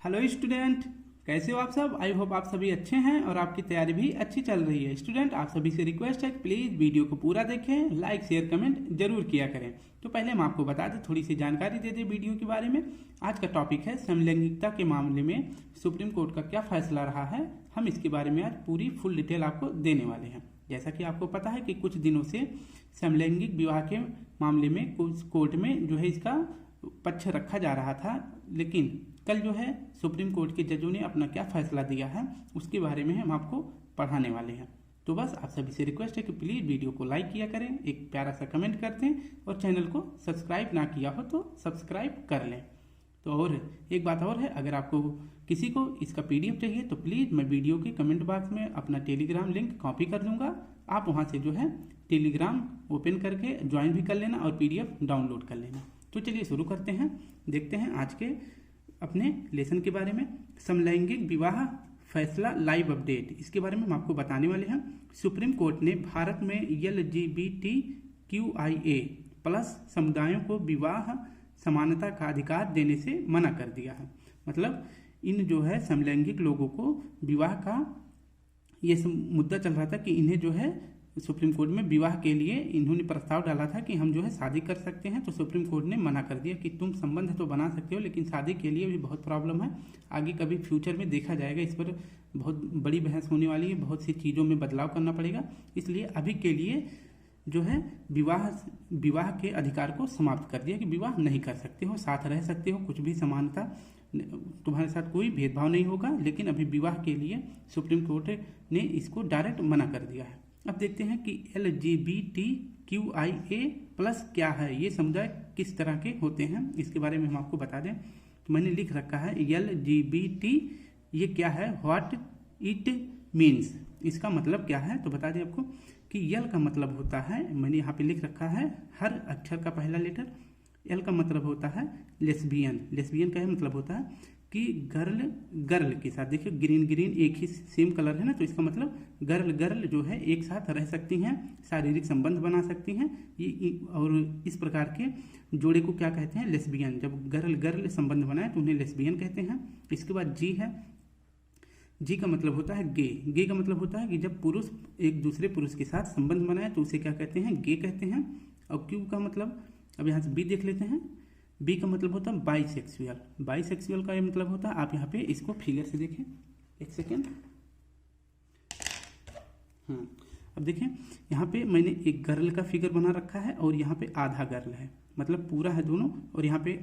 Hello student, कैसे हो आप सब। आई होप आप सभी अच्छे हैं और आपकी तैयारी भी अच्छी चल रही है। स्टूडेंट, आप सभी से रिक्वेस्ट है कि प्लीज़ वीडियो को पूरा देखें, लाइक शेयर कमेंट जरूर किया करें। तो पहले हम आपको बता दें, थोड़ी सी जानकारी दे दें वीडियो के बारे में। आज का टॉपिक है समलैंगिकता के मामले में सुप्रीम कोर्ट का क्या फैसला रहा है। हम इसके बारे में आज पूरी फुल डिटेल आपको देने वाले हैं। जैसा कि आपको पता है कि कुछ दिनों से समलैंगिक विवाह के मामले में कुछ कोर्ट में जो है इसका पक्ष रखा जा रहा था, लेकिन कल जो है सुप्रीम कोर्ट के जजों ने अपना क्या फैसला दिया है उसके बारे में हम आपको पढ़ाने वाले हैं। तो बस आप सभी से रिक्वेस्ट है कि प्लीज़ वीडियो को लाइक किया करें, एक प्यारा सा कमेंट कर दें और चैनल को सब्सक्राइब ना किया हो तो सब्सक्राइब कर लें। तो और एक बात और है, अगर आपको किसी को इसका पीडीएफ चाहिए तो प्लीज़ मैं वीडियो के कमेंट बॉक्स में अपना टेलीग्राम लिंक कॉपी कर दूंगा। आप वहाँ से जो है टेलीग्राम ओपन करके ज्वाइन भी कर लेना और पीडीएफ डाउनलोड कर लेना। तो चलिए शुरू करते हैं, देखते हैं आज के अपने लेसन के बारे में। समलैंगिक विवाह फैसला लाइव अपडेट, इसके बारे में हम आपको बताने वाले हैं। सुप्रीम कोर्ट ने भारत में LGBTQIA+ समुदायों को विवाह समानता का अधिकार देने से मना कर दिया है। मतलब इन जो है समलैंगिक लोगों को विवाह का ये मुद्दा चल रहा था कि इन्हें जो है सुप्रीम कोर्ट में विवाह के लिए इन्होंने प्रस्ताव डाला था कि हम जो है शादी कर सकते हैं। तो सुप्रीम कोर्ट ने मना कर दिया कि तुम संबंध तो बना सकते हो, लेकिन शादी के लिए भी बहुत प्रॉब्लम है। आगे कभी फ्यूचर में देखा जाएगा, इस पर बहुत बड़ी बहस होने वाली है, बहुत सी चीज़ों में बदलाव करना पड़ेगा। इसलिए अभी के लिए जो है विवाह के अधिकार को समाप्त कर दिया कि विवाह नहीं कर सकते हो, साथ रह सकते हो, कुछ भी समानता, तुम्हारे साथ कोई भेदभाव नहीं होगा। लेकिन अभी विवाह के लिए सुप्रीम कोर्ट ने इसको डायरेक्ट मना कर दिया है। अब देखते हैं कि LGBTQIA+ क्या है, ये समुदाय किस तरह के होते हैं, इसके बारे में हम आपको बता दें। तो मैंने लिख रखा है LGBT, ये क्या है, व्हाट इट मीन्स, इसका मतलब क्या है। तो बता दें आपको कि यल का मतलब होता है, मैंने यहाँ पे लिख रखा है हर अक्षर का पहला लेटर। एल का मतलब होता है लेस्बियन, लेस्बियन का मतलब होता है कि गर्ल के साथ, देखिए ग्रीन एक ही सेम कलर है ना, तो इसका मतलब गर्ल जो है एक साथ रह सकती हैं, शारीरिक संबंध बना सकती हैं ये, और इस प्रकार के जोड़े को क्या कहते हैं, लेस्बियन। जब गर्ल संबंध बनाए तो उन्हें लेस्बियन कहते हैं। इसके बाद जी है, जी का मतलब होता है गे का मतलब होता है कि जब पुरुष एक दूसरे पुरुष के साथ संबंध बनाए तो उसे क्या कहते हैं, गे कहते हैं। और क्यू का मतलब, अब यहाँ से बी देख लेते हैं। बी का मतलब होता है बाइसेक्सुअल का ये मतलब होता है, आप यहाँ पे इसको फिगर से देखें, एक सेकेंड। अब देखें यहाँ पे मैंने एक गर्ल का फिगर बना रखा है और यहाँ पे आधा गर्ल है, मतलब पूरा है दोनों। और यहाँ पे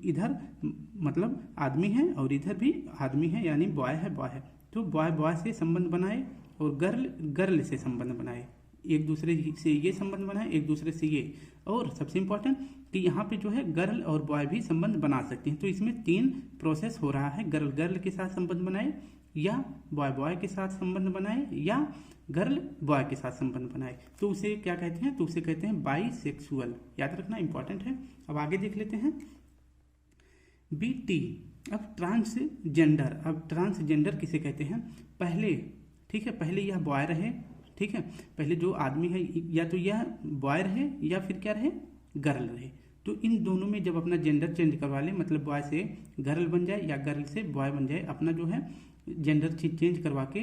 इधर मतलब आदमी है और इधर भी आदमी है, यानी बॉय है। तो बॉय से संबंध बनाए और गर्ल से संबंध बनाए, एक दूसरे से ये संबंध बनाए, एक दूसरे से ये। और सबसे इंपॉर्टेंट कि यहाँ पे जो है गर्ल और बॉय भी संबंध बना सकते हैं। तो इसमें 3 प्रोसेस हो रहा है, गर्ल के साथ संबंध बनाए, या बॉय के साथ संबंध बनाए, या गर्ल बॉय के साथ संबंध बनाए, तो उसे क्या कहते हैं, तो उसे कहते हैं बाइसेक्सुअल। याद रखना इंपॉर्टेंट है। अब आगे देख लेते हैं BT। अब ट्रांसजेंडर, अब ट्रांसजेंडर किसे कहते हैं, पहले ठीक है, पहले यह बॉय रहे, ठीक है, पहले जो आदमी है या तो यह बॉय रहे या फिर क्या रहे, गर्ल रहे। तो इन दोनों में जब अपना जेंडर चेंज करवा ले, मतलब बॉय से गर्ल बन जाए या गर्ल से बॉय बन जाए, अपना जो है जेंडर चेंज करवा के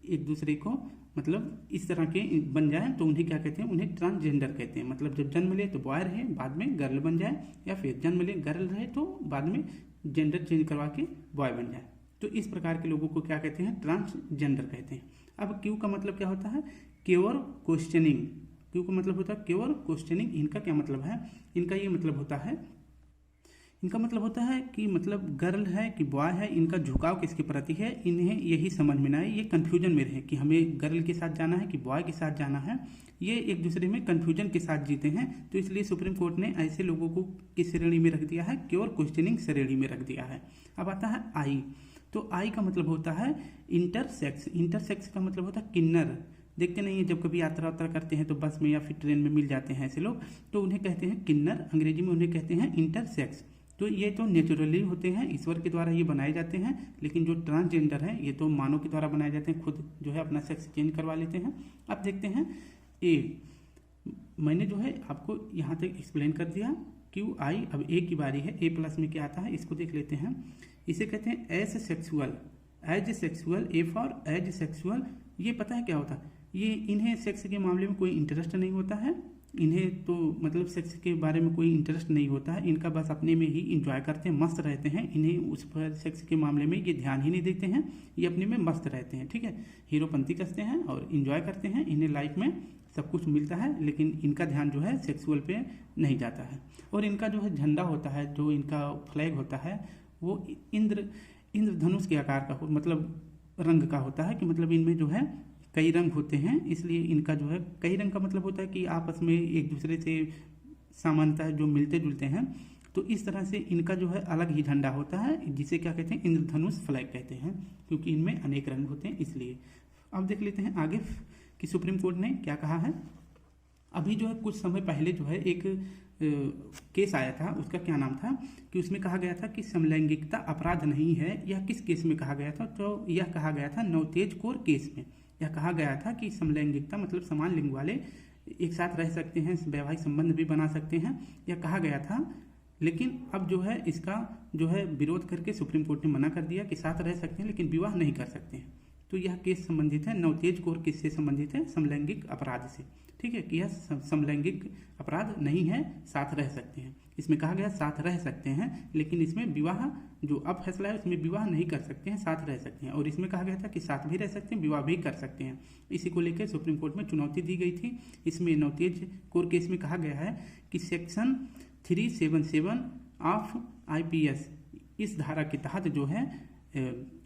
एक दूसरे को मतलब इस तरह के बन जाए, तो उन्हें क्या कहते हैं, उन्हें ट्रांसजेंडर कहते हैं। मतलब जब जन्म ले तो बॉय रहे, बाद में गर्ल बन जाए, या फिर जन्म ले गर्ल रहे तो बाद में जेंडर चेंज करवा के बॉय बन जाए। तो इस प्रकार के लोगों को क्या कहते हैं, ट्रांसजेंडर कहते हैं। अब क्यू का मतलब क्या होता है, क्योर क्वेश्चनिंग। क्यू का मतलब होता है क्योर क्वेश्चनिंग। इनका क्या मतलब है, इनका ये मतलब होता है, इनका मतलब होता है कि मतलब गर्ल है कि बॉय है, इनका झुकाव किसके प्रति है, इन्हें यही समझ में ना आए, ये कंफ्यूजन में रहे कि हमें गर्ल के साथ जाना है कि बॉय के साथ जाना है, ये एक दूसरे में कंफ्यूजन के साथ जीते हैं। तो इसलिए सुप्रीम कोर्ट ने ऐसे लोगों को किस श्रेणी में रख दिया है, क्योर क्वेश्चनिंग श्रेणी में रख दिया है। अब आता है आई। तो आई का मतलब होता है इंटरसेक्स। इंटरसेक्स का मतलब होता है किन्नर। देखते नहीं है, जब कभी यात्रा करते हैं तो बस में या फिर ट्रेन में मिल जाते हैं ऐसे लोग, तो उन्हें कहते हैं किन्नर, अंग्रेजी में उन्हें कहते हैं इंटरसेक्स। तो ये तो नेचुरली होते हैं, ईश्वर के द्वारा ये बनाए जाते हैं। लेकिन जो ट्रांसजेंडर है ये तो मानव के द्वारा बनाए जाते हैं, खुद जो है अपना सेक्स चेंज करवा लेते हैं। अब देखते हैं ए। मैंने जो है आपको यहाँ तक एक्सप्लेन कर दिया QI। अब ए की बारी है, A+ में क्या आता है इसको देख लेते हैं। इसे कहते हैं asexual, asexual, A for asexual. ये पता है क्या होता है, ये इन्हें सेक्स के मामले में कोई इंटरेस्ट नहीं होता है, इन्हें तो मतलब सेक्स के बारे में कोई इंटरेस्ट नहीं होता है, इनका बस अपने में ही इंजॉय करते हैं, मस्त रहते हैं, इन्हें उस पर सेक्स के मामले में ये ध्यान ही नहीं देते हैं, ये अपने में मस्त रहते हैं, ठीक है। हीरोपंती कसते हैं और इंजॉय करते हैं, इन्हें लाइफ में सब कुछ मिलता है, लेकिन इनका ध्यान जो है सेक्सुअल पे नहीं जाता है। और इनका जो है झंडा होता है, जो इनका फ्लैग होता है, वो इंद्रधनुष के आकार का मतलब रंग का होता है, कि मतलब इनमें जो है कई रंग होते हैं, इसलिए इनका जो है कई रंग का मतलब होता है कि आपस में एक दूसरे से सामान्यतः जो मिलते जुलते हैं। तो इस तरह से इनका जो है अलग ही झंडा होता है, जिसे क्या कहते हैं, इंद्रधनुष फ्लैग कहते हैं, क्योंकि इनमें अनेक रंग होते हैं इसलिए। अब देख लेते हैं आगे कि सुप्रीम कोर्ट ने क्या कहा है। अभी जो है कुछ समय पहले जो है एक केस आया था, उसका क्या नाम था कि उसमें कहा गया था कि समलैंगिकता अपराध नहीं है। यह किस केस में कहा गया था, तो यह कहा गया था नवतेज कौर केस में। यह कहा गया था कि समलैंगिकता मतलब समान लिंग वाले एक साथ रह सकते हैं, वैवाहिक संबंध भी बना सकते हैं, यह कहा गया था। लेकिन अब जो है इसका जो है विरोध करके सुप्रीम कोर्ट ने मना कर दिया कि साथ रह सकते हैं लेकिन विवाह नहीं कर सकते हैं। तो यह केस संबंधित है नवतेज कौर, किससे संबंधित है, समलैंगिक अपराध से, ठीक है, कि यह समलैंगिक अपराध नहीं है, साथ रह सकते हैं। इसमें कहा गया साथ रह सकते हैं, लेकिन इसमें विवाह जो अब फैसला है उसमें विवाह नहीं कर सकते हैं, साथ रह सकते हैं। और इसमें कहा गया था कि साथ भी रह सकते हैं, विवाह भी कर सकते हैं। इसी को लेकर सुप्रीम कोर्ट में चुनौती दी गई थी। इसमें नवतेज कौर केस में कहा गया है कि सेक्शन 377 ऑफ IPS, इस धारा के तहत जो है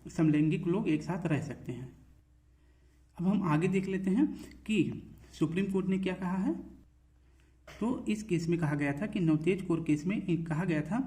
समलैंगिक लोग एक साथ रह सकते हैं। अब हम आगे देख लेते हैं कि सुप्रीम कोर्ट ने क्या कहा है। तो इस केस में कहा गया था कि नवतेज कौर केस में कहा गया था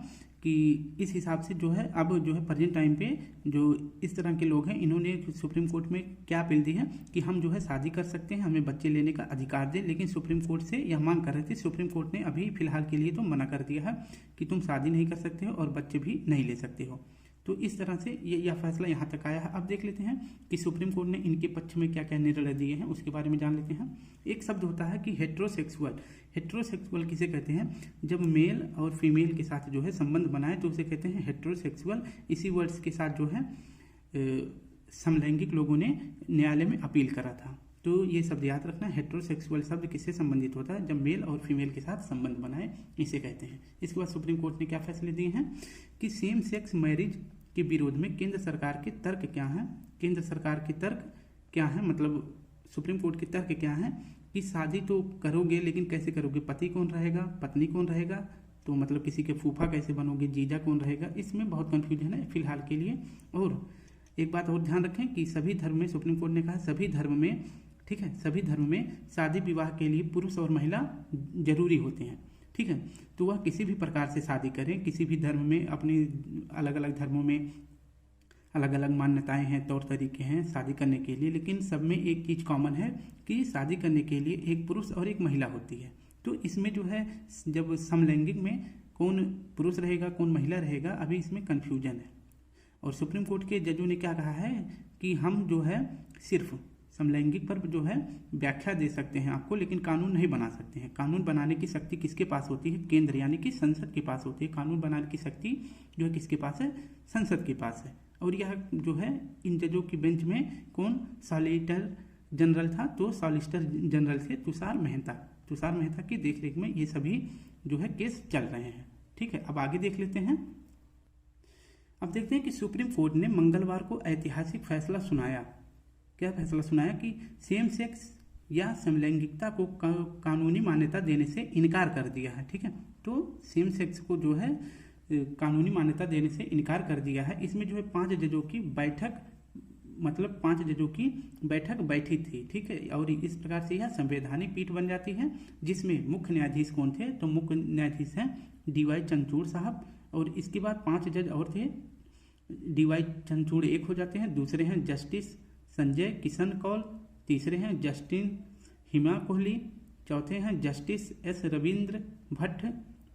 कि इस हिसाब से जो है अब जो है प्रेजेंट टाइम पे जो इस तरह के लोग हैं, इन्होंने सुप्रीम कोर्ट में क्या अपील दी है कि हम जो है शादी कर सकते हैं, हमें बच्चे लेने का अधिकार दें। लेकिन सुप्रीम कोर्ट से यह मांग कर रहे थे, सुप्रीम कोर्ट ने अभी फिलहाल के लिए तो मना कर दिया है कि तुम शादी नहीं कर सकते हो और बच्चे भी नहीं ले सकते हो। तो इस तरह से यह फैसला यहाँ तक आया है। अब देख लेते हैं कि सुप्रीम कोर्ट ने इनके पक्ष में क्या क्या निर्णय दिए हैं, उसके बारे में जान लेते हैं। एक शब्द होता है कि हेट्रोसेक्सुअल। हेट्रोसेक्सुअल किसे कहते हैं, जब मेल और फीमेल के साथ जो है संबंध बनाए तो उसे कहते हैं हेट्रोसेक्सुअल। इसी वर्ड्स के साथ जो है समलैंगिक लोगों ने न्यायालय में अपील करा था। तो ये शब्द याद रखना, हेट्रोसेक्सुअल शब्द किससे संबंधित होता है, जब मेल और फीमेल के साथ संबंध बनाए, इसे कहते हैं। इसके बाद सुप्रीम कोर्ट ने क्या फैसले दिए हैं कि सेम सेक्स मैरिज के विरोध में केंद्र सरकार के तर्क क्या हैं। केंद्र सरकार के तर्क क्या है, मतलब सुप्रीम कोर्ट के तर्क क्या है कि शादी तो करोगे लेकिन कैसे करोगे, पति कौन रहेगा, पत्नी कौन रहेगा, तो मतलब किसी के फूफा कैसे बनोगे, जीजा कौन रहेगा, इसमें बहुत कंफ्यूजन है फिलहाल के लिए। और एक बात और ध्यान रखें कि सभी धर्म में, सुप्रीम कोर्ट ने कहा सभी धर्म में, ठीक है, सभी धर्म में शादी विवाह के लिए पुरुष और महिला जरूरी होते हैं, ठीक है। तो वह किसी भी प्रकार से शादी करें, किसी भी धर्म में, अपने अलग अलग धर्मों में अलग अलग मान्यताएं हैं, तौर तरीके हैं शादी करने के लिए, लेकिन सब में एक चीज़ कॉमन है कि शादी करने के लिए एक पुरुष और एक महिला होती है। तो इसमें जो है जब समलैंगिक में कौन पुरुष रहेगा कौन महिला रहेगा, अभी इसमें कन्फ्यूजन है। और सुप्रीम कोर्ट के जजों ने क्या कहा है कि हम जो है सिर्फ समलैंगिक पर जो है व्याख्या दे सकते हैं आपको, लेकिन कानून नहीं बना सकते हैं। कानून बनाने की शक्ति किसके पास होती है, केंद्र यानी कि संसद के पास होती है। कानून बनाने की शक्ति जो है किसके पास है, संसद के पास है। और यह जो है इन जजों की बेंच में कौन सॉलिसिटर जनरल था, तो सॉलिसिटर जनरल थे तुषार मेहता की देखरेख में ये सभी जो है केस चल रहे हैं, ठीक है। अब आगे देख लेते हैं। अब देखते हैं कि सुप्रीम कोर्ट ने मंगलवार को ऐतिहासिक फैसला सुनाया। क्या फैसला सुनाया कि सेम सेक्स या समलैंगिकता को कानूनी मान्यता देने से इनकार कर दिया है, ठीक है। तो सेम सेक्स को जो है कानूनी मान्यता देने से इनकार कर दिया है। इसमें जो है 5 जजों की बैठक, मतलब 5 जजों की बैठक बैठी थी, ठीक है। और इस प्रकार से यह संवैधानिक पीठ बन जाती है, जिसमें मुख्य न्यायाधीश कौन थे, तो मुख्य न्यायाधीश हैं DY चंद्रचूड़ साहब। और इसके बाद 5 जज और थे, DY चंद्रचूड़ एक हो जाते हैं, दूसरे हैं जस्टिस संजय किशन कौल, तीसरे हैं जस्टिस हिमा कोहली, चौथे हैं जस्टिस S रविंद्र भट्ट,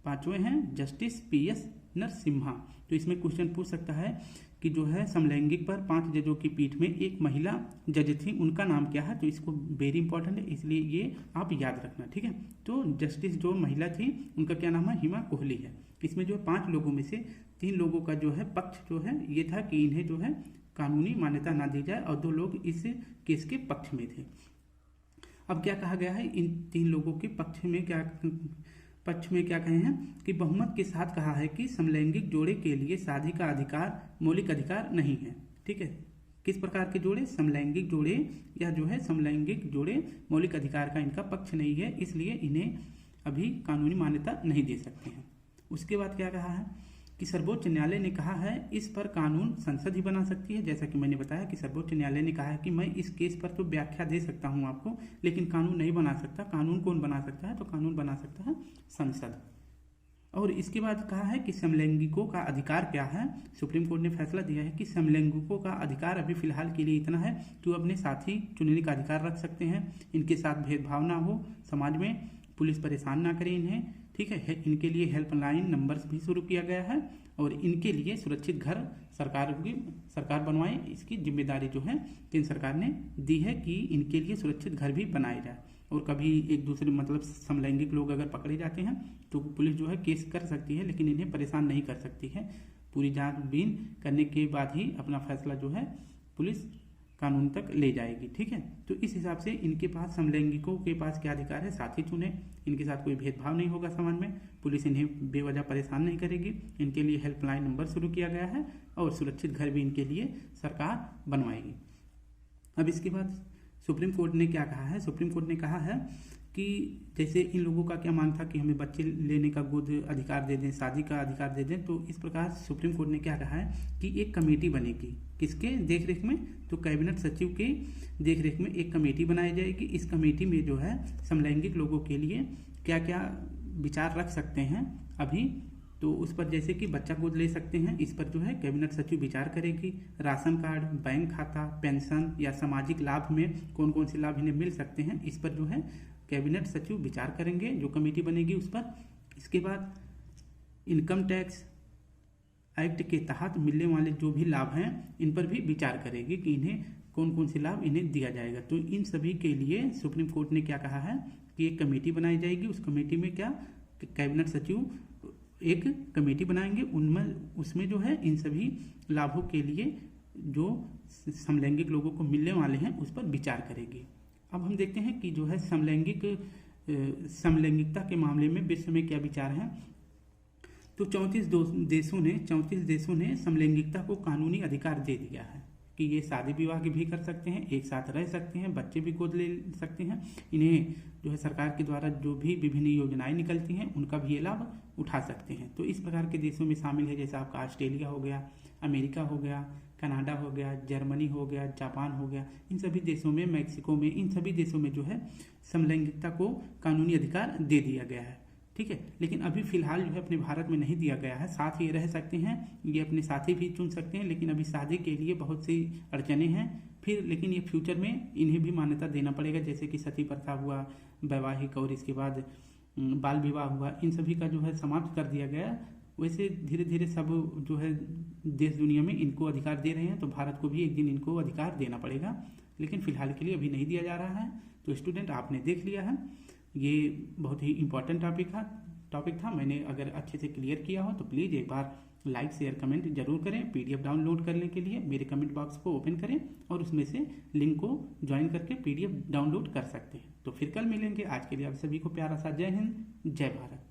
पांचवें हैं जस्टिस PS नरसिम्हा। तो इसमें क्वेश्चन पूछ सकता है कि जो है समलैंगिक पर 5 जजों की पीठ में एक महिला जज थी, उनका नाम क्या है, तो इसको वेरी इंपॉर्टेंट है, इसलिए ये आप याद रखना, ठीक है। तो जस्टिस जो महिला थी उनका क्या नाम है, हिमा कोहली है। इसमें जो है 5 लोगों में से 3 लोगों का जो है पक्ष जो है ये था कि इन्हें जो है कानूनी मान्यता ना दी जाए और 2 लोग इस केस के पक्ष में थे। अब क्या कहा गया है, इन 3 लोगों के पक्ष में क्या कहे हैं कि बहुमत के साथ कहा है कि समलैंगिक जोड़े के लिए शादी का अधिकार मौलिक अधिकार नहीं है। ठीक है, किस प्रकार के जोड़े, समलैंगिक जोड़े या जो है समलैंगिक जोड़े मौलिक अधिकार का इनका पक्ष नहीं है, इसलिए इन्हें अभी कानूनी मान्यता नहीं दे सकते हैं। उसके बाद क्या कहा है कि सर्वोच्च न्यायालय ने कहा है इस पर कानून संसद ही बना सकती है। जैसा कि मैंने बताया कि सर्वोच्च न्यायालय ने कहा है कि मैं इस केस पर तो व्याख्या दे सकता हूं आपको, लेकिन कानून नहीं बना सकता। कानून कौन बना सकता है, तो कानून बना सकता है संसद। और इसके बाद कहा है कि समलैंगिकों का अधिकार क्या है। सुप्रीम कोर्ट ने फैसला दिया है कि समलैंगिकों का अधिकार अभी फिलहाल के लिए इतना है कि वो अपने साथी चुनने का अधिकार रख सकते हैं, इनके साथ भेदभाव ना हो, समाज में पुलिस परेशान ना करे इन्हें। ठीक है, इनके लिए हेल्पलाइन नंबर्स भी शुरू किया गया है और इनके लिए सुरक्षित घर सरकार बनवाए, इसकी जिम्मेदारी जो है केंद्र सरकार ने दी है कि इनके लिए सुरक्षित घर भी बनाए जाए। और कभी एक दूसरे मतलब समलैंगिक लोग अगर पकड़े जाते हैं तो पुलिस जो है केस कर सकती है, लेकिन इन्हें परेशान नहीं कर सकती है। पूरी जांचबीन करने के बाद ही अपना फैसला जो है पुलिस कानून तक ले जाएगी। ठीक है, तो इस हिसाब से इनके पास समलैंगिकों के पास क्या अधिकार है, साथी चुने, इनके साथ कोई भेदभाव नहीं होगा समाज में, पुलिस इन्हें बेवजह परेशान नहीं करेगी, इनके लिए हेल्पलाइन नंबर शुरू किया गया है और सुरक्षित घर भी इनके लिए सरकार बनवाएगी। अब इसके बाद सुप्रीम कोर्ट ने क्या कहा है, सुप्रीम कोर्ट ने कहा है कि जैसे इन लोगों का क्या मांग था कि हमें बच्चे लेने का गोद अधिकार दे दें, शादी का अधिकार दे दें, तो इस प्रकार सुप्रीम कोर्ट ने क्या कहा है कि एक कमेटी बनेगी, किसके देखरेख में, तो कैबिनेट सचिव के देखरेख में एक कमेटी बनाई जाएगी। इस कमेटी में जो है समलैंगिक लोगों के लिए क्या क्या विचार रख सकते हैं अभी, तो उस पर जैसे कि बच्चा गोद ले सकते हैं, इस पर जो है कैबिनेट सचिव विचार करेगी। राशन कार्ड, बैंक खाता, पेंशन या सामाजिक लाभ में कौन कौन से लाभ इन्हें मिल सकते हैं, इस पर जो है कैबिनेट सचिव विचार करेंगे, जो कमेटी बनेगी उस पर। इसके बाद इनकम टैक्स एक्ट के तहत मिलने वाले जो भी लाभ हैं इन पर भी विचार करेगी कि इन्हें कौन कौन से लाभ इन्हें दिया जाएगा। तो इन सभी के लिए सुप्रीम कोर्ट ने क्या कहा है कि एक कमेटी बनाई जाएगी। उस कमेटी में क्या कैबिनेट सचिव एक कमेटी बनाएंगे, उसमें जो है इन सभी लाभों के लिए जो समलैंगिक लोगों को मिलने वाले हैं उस पर विचार करेगी। अब हम देखते हैं कि जो है समलैंगिकता के मामले में विश्व में क्या विचार है। तो 34 देशों ने समलैंगिकता को कानूनी अधिकार दे दिया है कि ये शादी विवाह भी कर सकते हैं, एक साथ रह सकते हैं, बच्चे भी गोद ले सकते हैं, इन्हें जो है सरकार के द्वारा जो भी विभिन्न योजनाएं निकलती हैं उनका भी ये लाभ उठा सकते हैं। तो इस प्रकार के देशों में शामिल है जैसे आपका ऑस्ट्रेलिया हो गया, अमेरिका हो गया, कनाडा हो गया, जर्मनी हो गया, जापान हो गया, इन सभी देशों में, मैक्सिको में, इन सभी देशों में जो है समलैंगिकता को कानूनी अधिकार दे दिया गया है। ठीक है, लेकिन अभी फिलहाल जो है अपने भारत में नहीं दिया गया है। साथ ये रह सकते हैं, ये अपने साथी भी चुन सकते हैं, लेकिन अभी शादी के लिए बहुत सी अड़चने हैं फिर, लेकिन ये फ्यूचर में इन्हें भी मान्यता देना पड़ेगा, जैसे कि सती प्रथा हुआ, वैवाहिक, और इसके बाद बाल विवाह हुआ, इन सभी का जो है समाप्त कर दिया गया। वैसे धीरे धीरे सब जो है देश दुनिया में इनको अधिकार दे रहे हैं, तो भारत को भी एक दिन इनको अधिकार देना पड़ेगा, लेकिन फिलहाल के लिए अभी नहीं दिया जा रहा है। तो स्टूडेंट आपने देख लिया है, ये बहुत ही इंपॉर्टेंट टॉपिक था। मैंने अगर अच्छे से क्लियर किया हो तो प्लीज़ एक बार लाइक शेयर कमेंट जरूर करें। PDF डाउनलोड करने के लिए मेरे कमेंट बॉक्स को ओपन करें और उसमें से लिंक को ज्वाइन करके PDF डाउनलोड कर सकते हैं। तो फिर कल मिलेंगे। आज के लिए आप सभी को प्यारा सा जय हिंद, जय भारत।